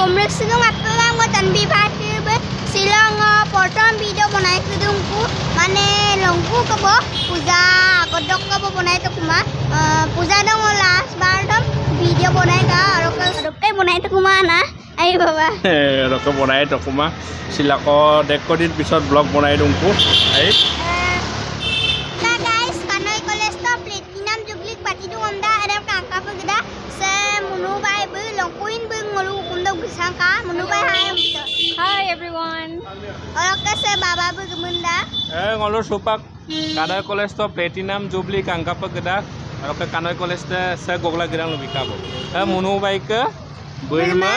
Komrek sedang apa bang mau tanbi party be silang potong video bonai kedungku mana longku kebo puja kodok kebo bonai tu kuma puja dong last bar dong video bonai ka roke bonai tu kuma na ayo baba roke bonai tu kuma silako dekodin pisot blog bonai dongku ayo nah guys kanoi college tu platinum jublik party dong amda ada kakak pegeda se munu bai be longkuin be ngolu kumda gusangka munu bai hai Hi everyone. Oke se baba be gemunda ngolu supak kanoi college tu platinum jublik angka pegeda roke kanoi college tu se gogla girang lebih kabo munu bai ke Burma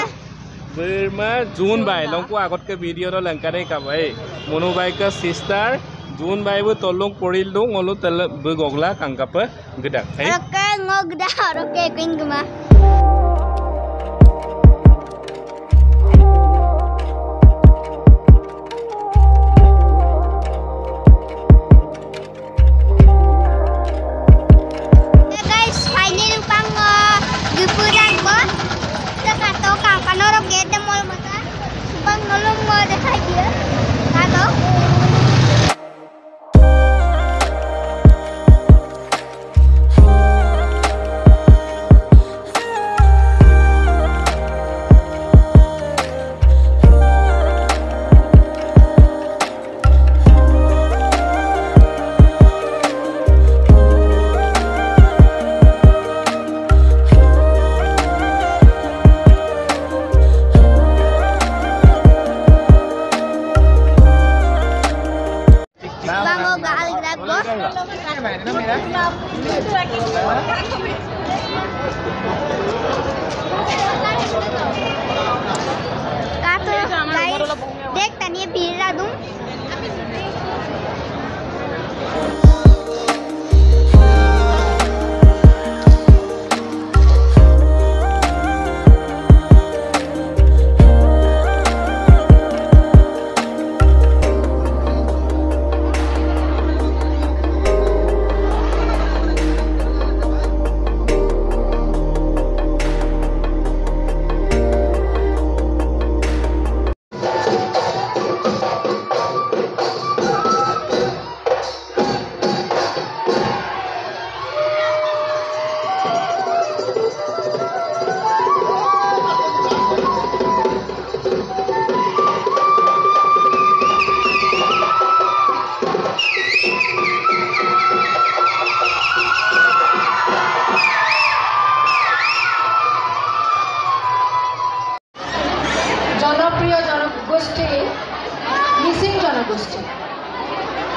June bai longku agot ke video ro lengkare ka bai monu bai ke sister June bai bu tolong poril dong ngolu tel be gogla kangka pe gedak oke ngogda oke kuin gema guys final upang gupuran bo sekato kang kanoro gede mol mata bang nolong mo dekai dia kato देख तनिए भीड़ दूं missing Janagosti.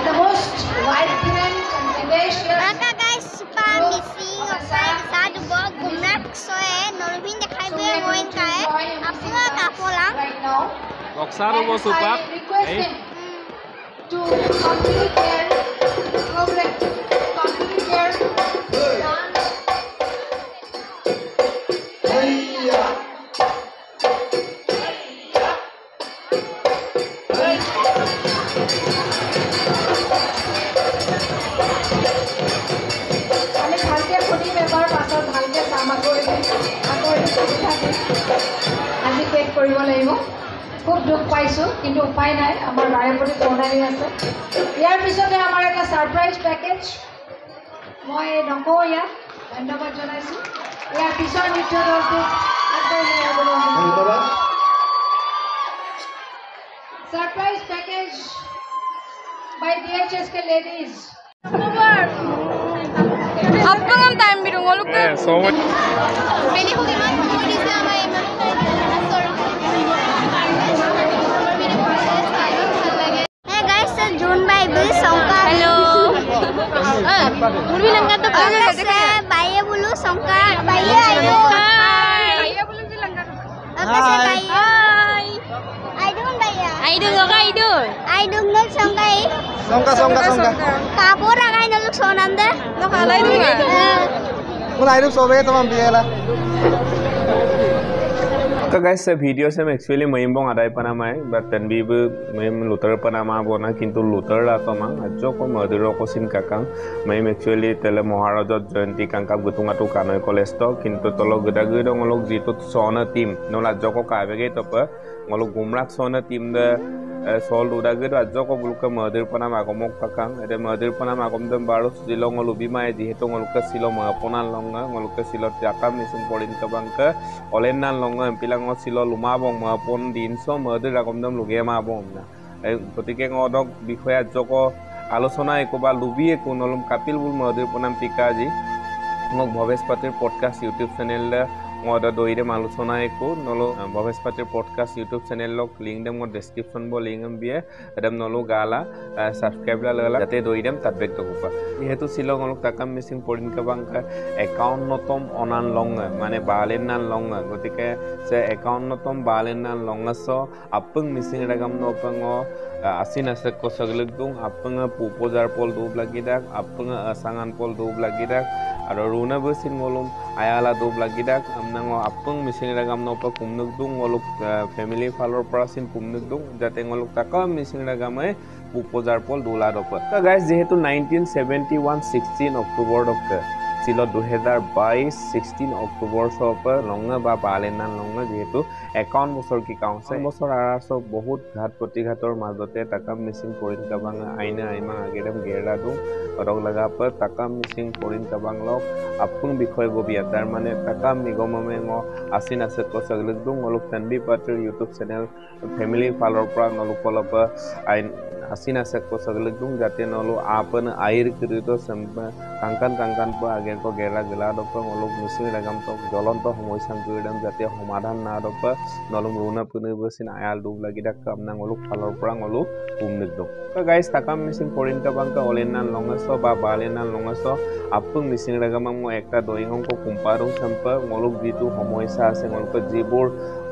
The most vibrant and vivacious. Maka guys, pa missing offside satu ball gumrak soe nolbin dekai be moin kae. Apa kapolang? Right now. Boksaro bo supak. I request them to complete their program, complete their dance. খুব দুখ পাইছো কিন্তু উপায় নাই আমাৰ বাৰে প্ৰতি প্ৰণালী আছে ইয়াৰ পিছতে আমাৰ এটা সাৰপ্ৰাইজ পেকেজ মই নকওঁ ইয়াত ধন্যবাদ জনাইছো ইয়াৰ পিছৰ নৃত্য দলটো surprise package by DHSK ladies Apang time biru ngoluk ke? So much. Many who cannot know this Hey guys, June Bible songkar. Hello. Murmi langka to Oke, saya Baye bulu songkar. Baye ayo. Ayah belum sih langka. Oke, saya Baye. Hai. Aidung Baye. Aidung kok Aidung? Aidung nol songkai. Songka. Kapur agai noluk sonam deh. Lo kalah itu nggak? Mulai hidup sobe teman biela. तो guys video से actually मईम बंग आदाय पना my but तनबी बो मईम लुतर पना मा बना किंतु लुतर लातो मा अज्जो को मधुर को सिन काकां मईम एक्चुअली तेले महाराज जयंती कांका गुतुंगाटो कानय कॉलेज तो किंतु तलो गदागै दं लोग जितो सोना टीम नला जको काबेगे तप ngolo gumrak sona tim de sol udah gitu aja kok belum ke madir pernah magomok kakang ada madir pernah magom dem baru silong ngolo bima ya dihitu ngolo ke silong magaponan longa ngolo ke silong jakam nisun polin ke bangke olenan longa pilang ngolo silong lumabong magapon dinso madir agom dem luge mabong na ketika ngodok bikoya joko আলোচনা একোবা লুবি একো নলম কাপিল বুল মাdir পনাম টিকাজি মোক ভবেশ পাতিৰ podcast YouTube channel मोदा दोइरे आलोचना एको नलो भवेश पातिर podcast YouTube channel लोग link दम और डिस्क्रिप्शन बो लिंक हम बिए एदम नलो गाला सब्सक्राइब ला लगा जाते दोइरेम तबेक तो कुपा जेहेतु सिलोंग लोग ताकाम मिसिंग पडिन का बांका अकाउंट नतम अनान लंग माने बालेन नान लंग गतिके से अकाउंट नतम बालेन नान लंगसो अपंग मिसिंग रगम नोपंग आसिन असक को सगलक दुं अपंग पुपोजार पोल दोब लागिदाक अपंग असांगान पोल दोब लागिदाक आरो रुना Bassein ngolum ayala do blagidak amna ngo apung mising ragam no pa kumnuk dung ngoluk family follower prasin kumnuk dung jate ngoluk taka mising ragam e pupojar pol dola do pa ta guys jehetu 1971 16 october dok silo 2022 16 october so pa longa ba balenan longa jehetu account bosor ki kaunse bosor araso bahut ghat protighator majote taka mising porin ka bang aina aima agedam gera dung रग लगा पर Takam missing porin तबांग लोग अपुंग बिखय गोबिया तार माने तकाम निगम में ngo आसिन आसे को सगलक दुं ngoluk तनबी पाटर YouTube channel family follower प्रा ngoluk पलप आइन आसिन आसे को सगलक दुं जाते नलो आपन आइर करितो संप कांकान प आगे को गेरा गला दप ngoluk मिसिंग रगम तो जलंत समस्या गयदम जाते समाधान ना दप नलम रुना पुने बसिन आयाल दुब लागि दा कामना ngoluk फॉलोअर प्रा ngoluk पुमनिक दो तो गाइस तकाम मिसिंग पोरिन तबांग का ओलेना लंगस বা বালেনা লংস আপং মিসিং রাগাম মই একটা দইংক কুম্পারু সম্প ngoluk jitu সমস্যা আছে ngoluk জিবুর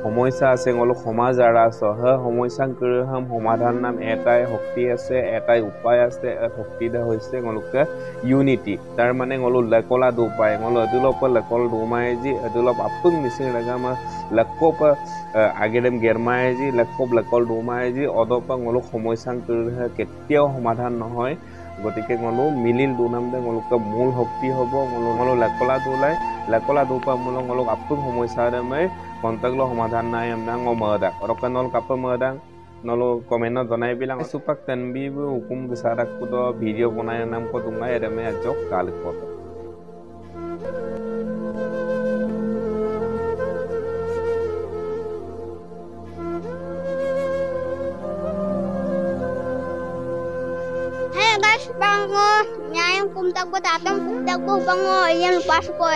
সমস্যা আছে ngoluk সমাজ আৰা সহ সমস্যা কৰহম সমাধান নাম এটাই শক্তি আছে এটাই উপায় আছে শক্তিটা হৈছে ngoluk ইউনিটি তাৰ মানে ngoluk লকলা দু উপায় ngoluk এদুলপ লকল দুমাই জি এদুলপ আপং মিসিং রাগাম লকপ আগেদম গেরমাই জি লকল দুমাই জি অদপ ngoluk সমস্যা কৰহ কেতিয়াও সমাধান নহয় গতিকে ngolo মিলিল দুনাম দে ngoluk মূল শক্তি হব ngolo লকলা দুলাই লকলা দুপা মূল ngoluk আপং সমস্যা রে কন্টাকলো সমাধান নাই আমনা ngomada রকনল কাপ মদা নলো কমেন্ট জনাই বিlang সুপাক তনবি হুকুম গসারাক কুদ ভিডিও বনায় নাম কো দুঙ্গা এরমে আজক কালিক পত bango nyayang kumtak ko tatang kumtak ko bango iyan lupas ko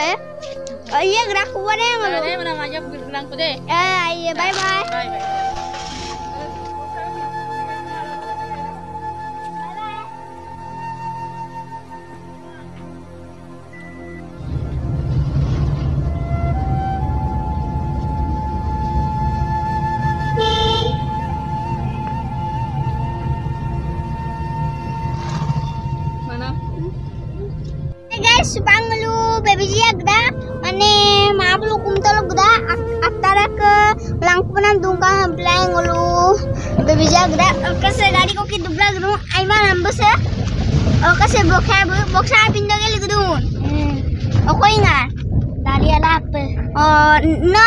iya gerak ko ba rin Ano mo na ngajak bilang ko de. iya bye bye Bye bye. guys banglu baby jagda mane mablu kumtalo gda attara ke langpunam dungka blang lu baby jagda kase gadi ko ki dubla gdu aima nambase kase boksa pinda gel gdun okoi nga dari ala pe na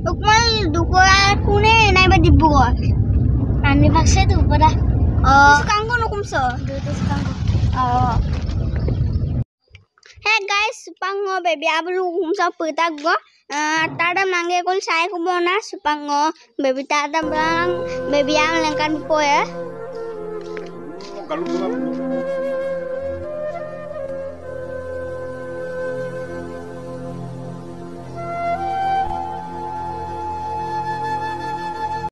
ukmal dukora kune nai ba dibbu ani bakse tu pada sukanggo nukumso Hey guys, supango baby ablu humsa putak go. Tadam nange kol sai ko bona supango baby tadam bang baby ang lengkan po ya.